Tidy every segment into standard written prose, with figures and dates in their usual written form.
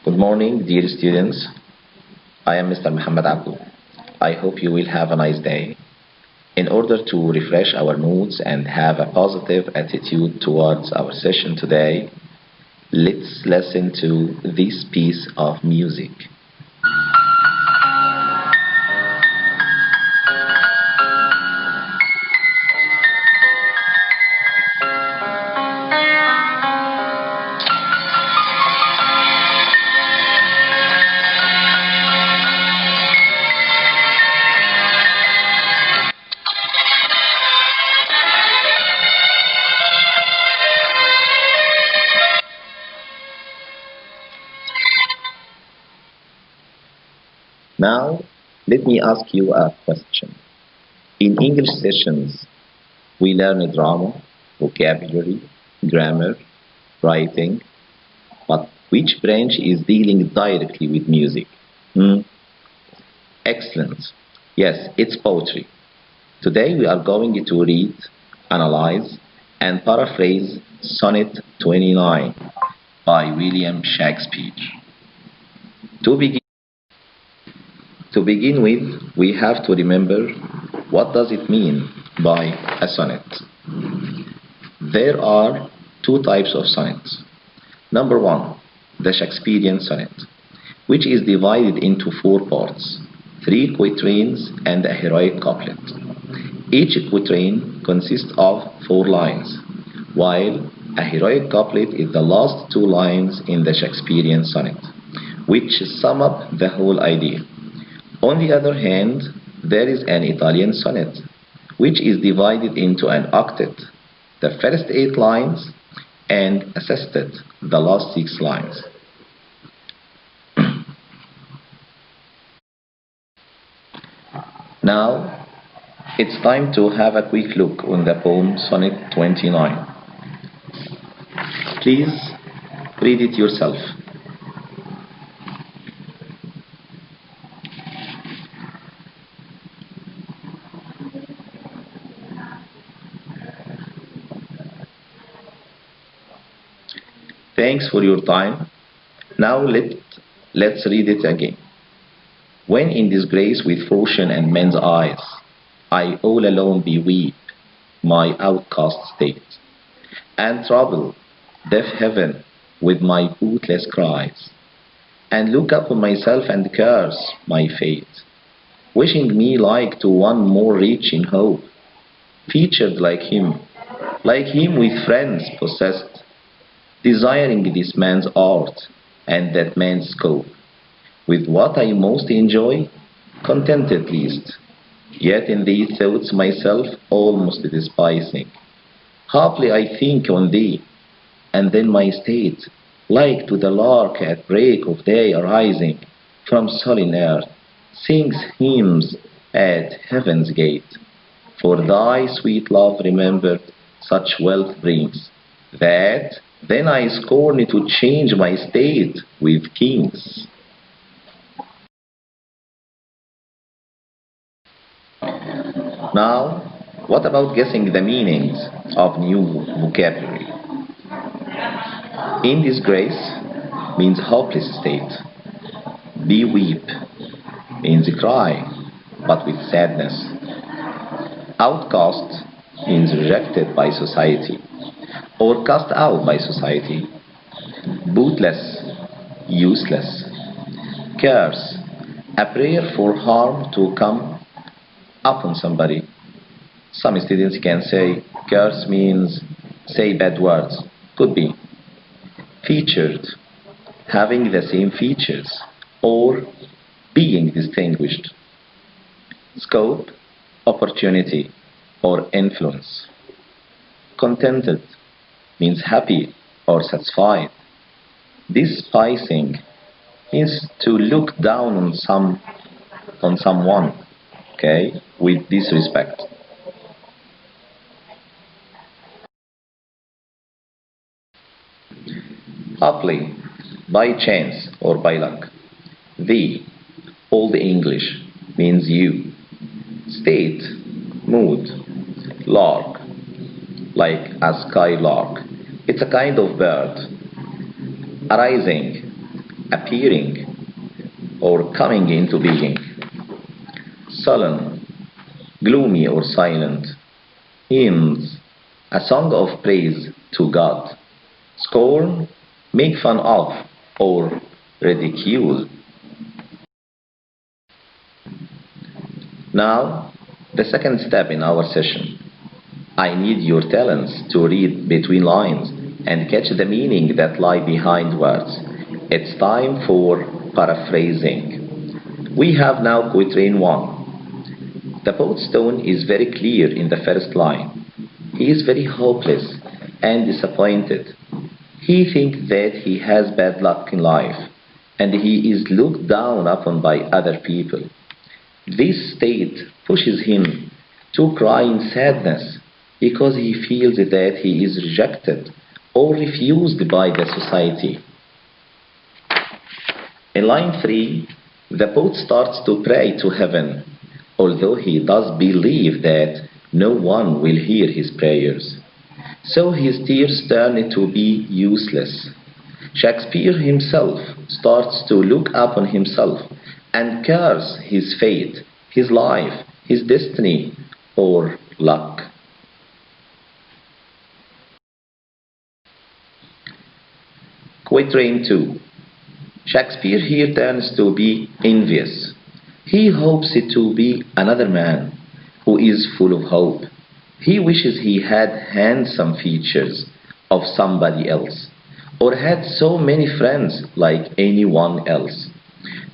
Good morning, dear students. I am Mr. Muhammad Abdu. I hope you will have a nice day. In order to refresh our moods and have a positive attitude towards our session today, let's listen to this piece of music. Now, let me ask you a question. In English sessions, we learn drama, vocabulary, grammar, writing, but which branch is dealing directly with music? Hmm? Excellent. Yes, it's poetry. Today we are going to read, analyze, and paraphrase Sonnet 29 by William Shakespeare. To begin, to begin with, we have to remember what does it mean by a sonnet. There are two types of sonnets. Number one, the Shakespearean sonnet, which is divided into four parts, three quatrains and a heroic couplet. Each quatrain consists of 4 lines, while a heroic couplet is the last 2 lines in the Shakespearean sonnet, which sum up the whole idea. On the other hand, there is an Italian sonnet, which is divided into an octet, the first 8 lines, and a sestet, the last 6 lines. Now, it's time to have a quick look on the poem Sonnet 29. Please read it yourself. Thanks for your time. Now let's read it again. When in disgrace with fortune and men's eyes, I all alone beweep my outcast state, and trouble deaf heaven with my bootless cries, and look upon myself and curse my fate, wishing me like to one more rich in hope, featured like him with friends possessed, desiring this man's art and that man's scope. With what I most enjoy, content at least, yet in these thoughts myself almost despising. Haply I think on thee, and then my state, like to the lark at break of day arising from sullen earth, sings hymns at heaven's gate. For thy sweet love remembered such wealth brings, that then I scorn to change my state with kings. Now, what about guessing the meanings of new vocabulary? In disgrace means hopeless state. Beweep means cry, but with sadness. Outcast means rejected by society or cast out by society. Bootless, useless. Curse, a prayer for harm to come upon somebody. Some students can say curse means say bad words. Could be. Featured, having the same features or being distinguished. Scope, opportunity or influence. Contented means happy or satisfied. Despising means to look down on someone, okay, with disrespect. Haply, by chance or by luck. The, Old English, means you. State, mood. Lark, like a skylark. It's a kind of bird. Arising, appearing or coming into being. Sullen, gloomy or silent. Hymns, a song of praise to God. Scorn, make fun of or ridicule. Now, the second step in our session. I need your talents to read between lines and catch the meaning that lie behind words. It's time for paraphrasing. We have now quatrain 1. The poet's tone is very clear in the first line. He is very hopeless and disappointed. He thinks that he has bad luck in life and he is looked down upon by other people. This state pushes him to cry in sadness because he feels that he is rejected or refused by the society. In line 3, the poet starts to pray to heaven, although he does believe that no one will hear his prayers. So his tears turn to be useless. Shakespeare himself starts to look upon himself and curse his fate, his life, his destiny, or luck. Quatrain 2. Shakespeare here turns to be envious. He hopes to be another man who is full of hope. He wishes he had handsome features of somebody else, or had so many friends like anyone else.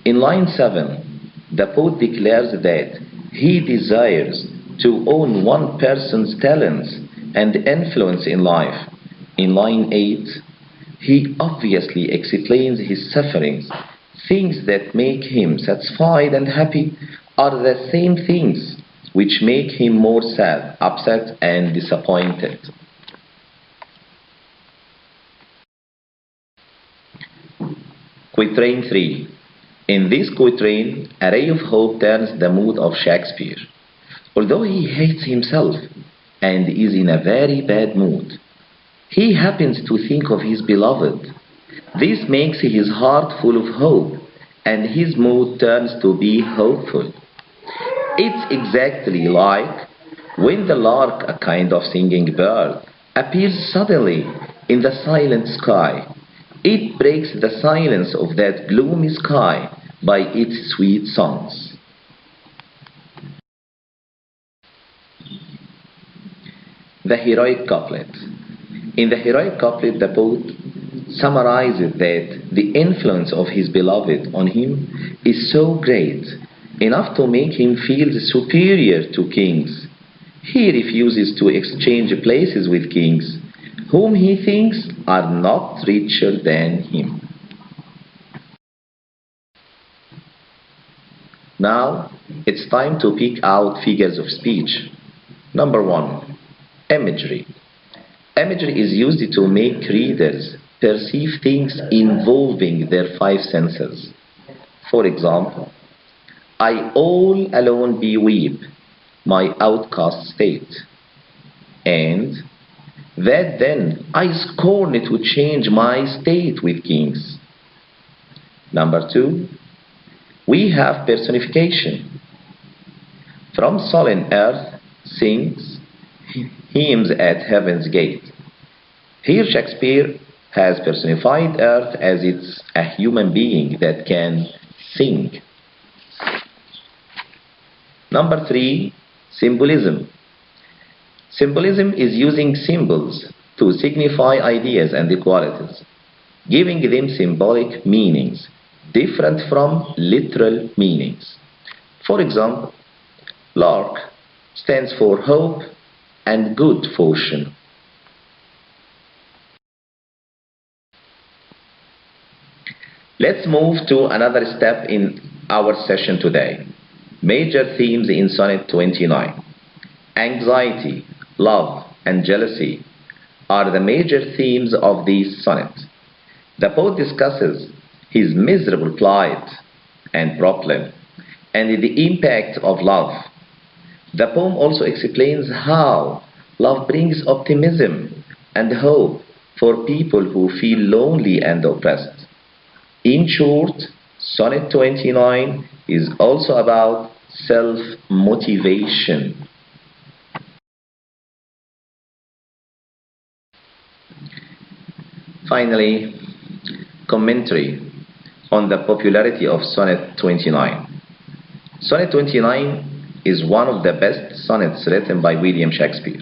In line 7, the poet declares that he desires to own one person's talents and influence in life. In line 8, he obviously explains his sufferings. Things that make him satisfied and happy are the same things which make him more sad, upset, and disappointed. Quatrain 3. In this quatrain, a ray of hope turns the mood of Shakespeare. Although he hates himself and is in a very bad mood, he happens to think of his beloved. This makes his heart full of hope, and his mood turns to be hopeful. It's exactly like when the lark, a kind of singing bird, appears suddenly in the silent sky. It breaks the silence of that gloomy sky by its sweet songs. The heroic couplet. In the heroic couplet, the poet summarizes that the influence of his beloved on him is so great, enough to make him feel superior to kings. He refuses to exchange places with kings, whom he thinks are not richer than him. Now, it's time to pick out figures of speech. Number 1. Imagery. Imagery is used to make readers perceive things involving their five senses. For example, I all alone beweep my outcast state, and that then I scorn to change my state with kings. Number 2, we have personification. From solemn earth sings hymns at heaven's gate. Here Shakespeare has personified earth as it's a human being that can sing. Number 3, symbolism. Symbolism is using symbols to signify ideas and qualities, giving them symbolic meanings different from literal meanings. For example, lark stands for hope and good fortune. Let's move to another step in our session today. Major themes in Sonnet 29. Anxiety, love, and jealousy are the major themes of this sonnet. The poet discusses his miserable plight and problem and the impact of love. The poem also explains how love brings optimism and hope for people who feel lonely and oppressed. In short, Sonnet 29 is also about self-motivation. Finally, commentary on the popularity of Sonnet 29. Sonnet 29 is one of the best sonnets written by William Shakespeare.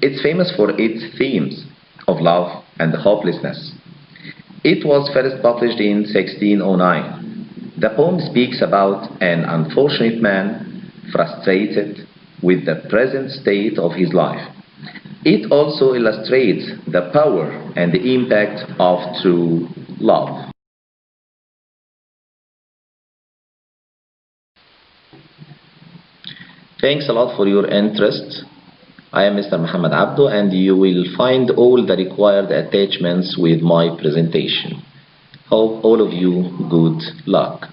It's famous for its themes of love and hopelessness. It was first published in 1609. The poem speaks about an unfortunate man frustrated with the present state of his life. It also illustrates the power and the impact of true love. Thanks a lot for your interest. I am Mr. Muhammad Abdo, and you will find all the required attachments with my presentation. Hope all of you good luck.